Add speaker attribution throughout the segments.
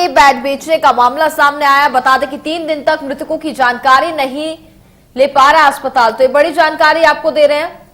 Speaker 1: में बेड बेचने का मामला सामने आया। बता दें कि 3 दिन तक मृतकों की जानकारी नहीं ले पा रहा अस्पताल, तो ये बड़ी जानकारी आपको दे रहे हैं।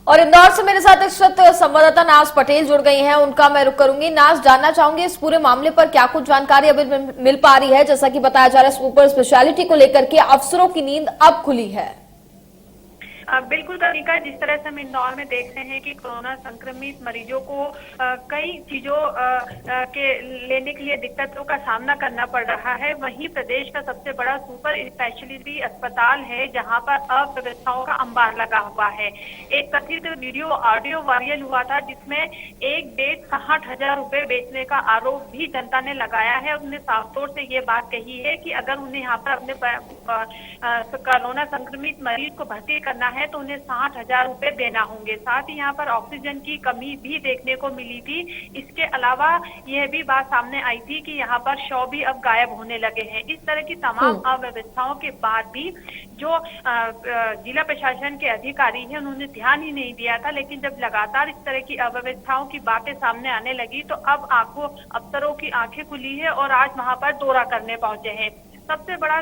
Speaker 1: और इंदौर से मेरे साथ इस वक्त संवाददाता नाज पटेल जुड़ गई हैं, उनका मैं रुख करूंगी। नाज, जानना चाहूंगी इस पूरे मामले पर क्या कुछ जानकारी अभी मिल पा रही है। जैसा कि बताया जा रहा है सुपर स्पेशलिटी को लेकर के अफसरों की नींद अब खुली है।
Speaker 2: बिल्कुल तरीका, जिस तरह से हम इंदौर में देख रहे हैं कि कोरोना संक्रमित मरीजों को कई चीजों के लेने के लिए दिक्कतों का सामना करना पड़ रहा है, वहीं प्रदेश का सबसे बड़ा सुपर स्पेशलिटी अस्पताल है जहां पर अव्यवस्थाओं का अंबार लगा हुआ है। एक कथित वीडियो ऑडियो वायरल हुआ था जिसमें एक बेड 60,000 रुपए बेचने का आरोप भी जनता ने लगाया है। उन्होंने साफ तौर से ये बात कही है कि अगर उन्हें यहाँ पर अपने कोरोना संक्रमित मरीज को भर्ती करना है तो उन्हें 60,000 रुपए देना होंगे। साथ ही यहाँ पर ऑक्सीजन की कमी भी देखने को मिली थी। इसके अलावा यह भी बात सामने आई थी कि यहाँ पर शव भी अब गायब होने लगे हैं। इस तरह की तमाम अव्यवस्थाओं के बाद भी जो जिला प्रशासन के अधिकारी हैं उन्होंने ध्यान ही नहीं दिया था, लेकिन जब लगातार इस तरह की अव्यवस्थाओं की बातें सामने आने लगी तो अब अफसरों की आंखें खुली है और आज वहां पर दौरा करने पहुंचे हैं। सबसे बड़ा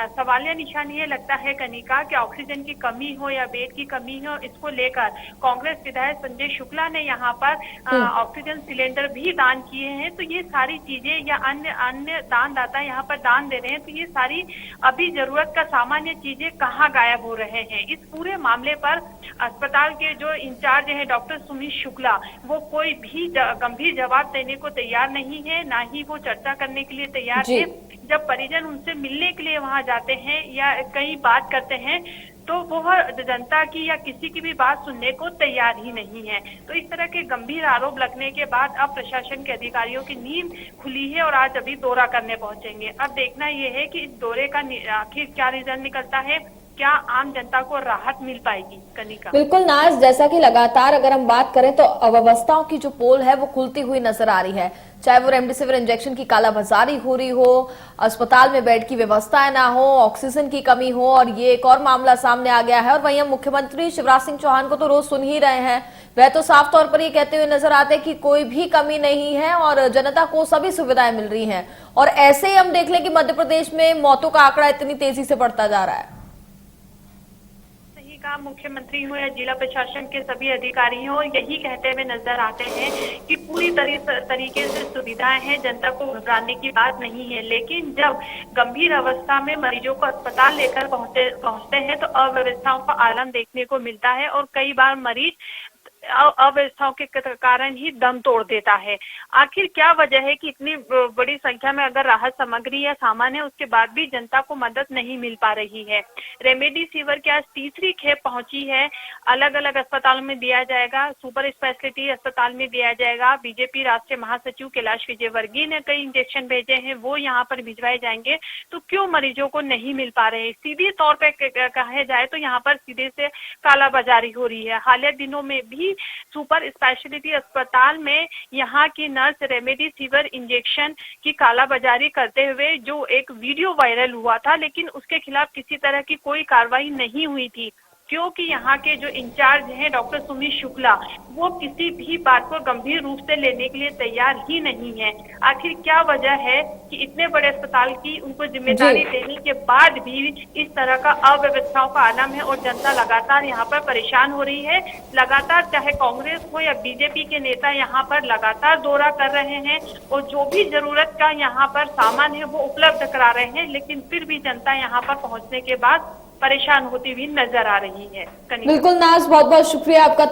Speaker 2: सवालिया निशान ये लगता है कनिका कि ऑक्सीजन की कमी हो या बेड की कमी हो, इसको लेकर कांग्रेस विधायक संजय शुक्ला ने यहाँ पर ऑक्सीजन सिलेंडर भी दान किए हैं। तो ये सारी चीजें या अन्य दानदाता यहाँ पर दान दे रहे हैं, तो ये सारी अभी जरूरत का सामान्य चीजें कहाँ गायब हो रहे हैं। इस पूरे मामले पर अस्पताल के जो इंचार्ज है डॉक्टर सुमित शुक्ला, वो कोई भी गंभीर जवाब देने को तैयार नहीं है, ना ही वो चर्चा करने के लिए तैयार है। जब परिजन उनसे मिलने के लिए वहां जाते हैं या कहीं बात करते हैं तो वह जनता की या किसी की भी बात सुनने को तैयार ही नहीं है। तो इस तरह के गंभीर आरोप लगने के बाद अब प्रशासन के अधिकारियों की नींद खुली है और आज अभी दौरा करने पहुंचेंगे। अब देखना यह है कि इस दौरे का आखिर क्या रिजल्ट निकलता है, क्या आम जनता को राहत मिल पाएगी। कनिका,
Speaker 1: बिल्कुल नाज, जैसा कि लगातार अगर हम बात करें तो अव्यवस्थाओं की जो पोल है वो खुलती हुई नजर आ रही है, चाहे वो रेमडेसिविर इंजेक्शन की कालाबाजारी हो रही हो, अस्पताल में बेड की व्यवस्था ना हो, ऑक्सीजन की कमी हो, और ये एक और मामला सामने आ गया है। और वहीं हम मुख्यमंत्री शिवराज सिंह चौहान को तो रोज सुन ही रहे हैं, वह तो साफ तौर पर ये कहते हुए नजर आते हैं कि कोई भी कमी नहीं है और जनता को सभी सुविधाएं मिल रही हैं। और ऐसे ही हम देख लें कि मध्य प्रदेश में मौतों का आंकड़ा इतनी तेजी से बढ़ता जा रहा है।
Speaker 2: मुख्यमंत्री हो या जिला प्रशासन के सभी अधिकारी हो, यही कहते हुए नजर आते हैं कि पूरी तरीके से सुविधाएं हैं, जनता को घबराने की बात नहीं है। लेकिन जब गंभीर अवस्था में मरीजों को अस्पताल लेकर पहुंचते हैं तो अव्यवस्थाओं का आलम देखने को मिलता है और कई बार मरीज अव्यवस्थाओं के कारण ही दम तोड़ देता है। आखिर क्या वजह है कि इतनी बड़ी संख्या में अगर राहत सामग्री या सामान है उसके बाद भी जनता को मदद नहीं मिल पा रही है। रेमडेसिविर की आज तीसरी खेप पहुंची है, अलग अलग अस्पतालों में दिया जाएगा, सुपर स्पेशलिटी अस्पताल में दिया जाएगा। बीजेपी राष्ट्रीय महासचिव कैलाश विजयवर्गीय ने कई इंजेक्शन भेजे हैं, वो यहाँ पर भिजवाए जाएंगे। तो क्यों मरीजों को नहीं मिल पा रहे? सीधे तौर पर कहा जाए तो यहाँ पर सीधे से कालाबाजारी हो रही है। हालिया दिनों में भी सुपर स्पेशलिटी अस्पताल में यहाँ की नर्स रेमडेसिविर इंजेक्शन की कालाबाजारी करते हुए जो एक वीडियो वायरल हुआ था, लेकिन उसके खिलाफ किसी तरह की कोई कार्रवाई नहीं हुई थी, क्योंकि यहाँ के जो इंचार्ज हैं डॉक्टर सुमित शुक्ला, वो किसी भी बात को गंभीर रूप से लेने के लिए तैयार ही नहीं है। आखिर क्या वजह है कि इतने बड़े अस्पताल की उनको जिम्मेदारी देने के बाद भी इस तरह का अव्यवस्थाओं का आलम है और जनता लगातार यहाँ पर परेशान हो रही है। लगातार चाहे कांग्रेस हो या बीजेपी के नेता यहाँ पर लगातार दौरा कर रहे हैं और जो भी जरूरत का यहाँ पर सामान है वो उपलब्ध करा रहे हैं, लेकिन फिर भी जनता यहाँ पर पहुंचने के बाद परेशान होती हुई नजर आ रही है।
Speaker 1: बिल्कुल नाज, बहुत बहुत शुक्रिया आपका।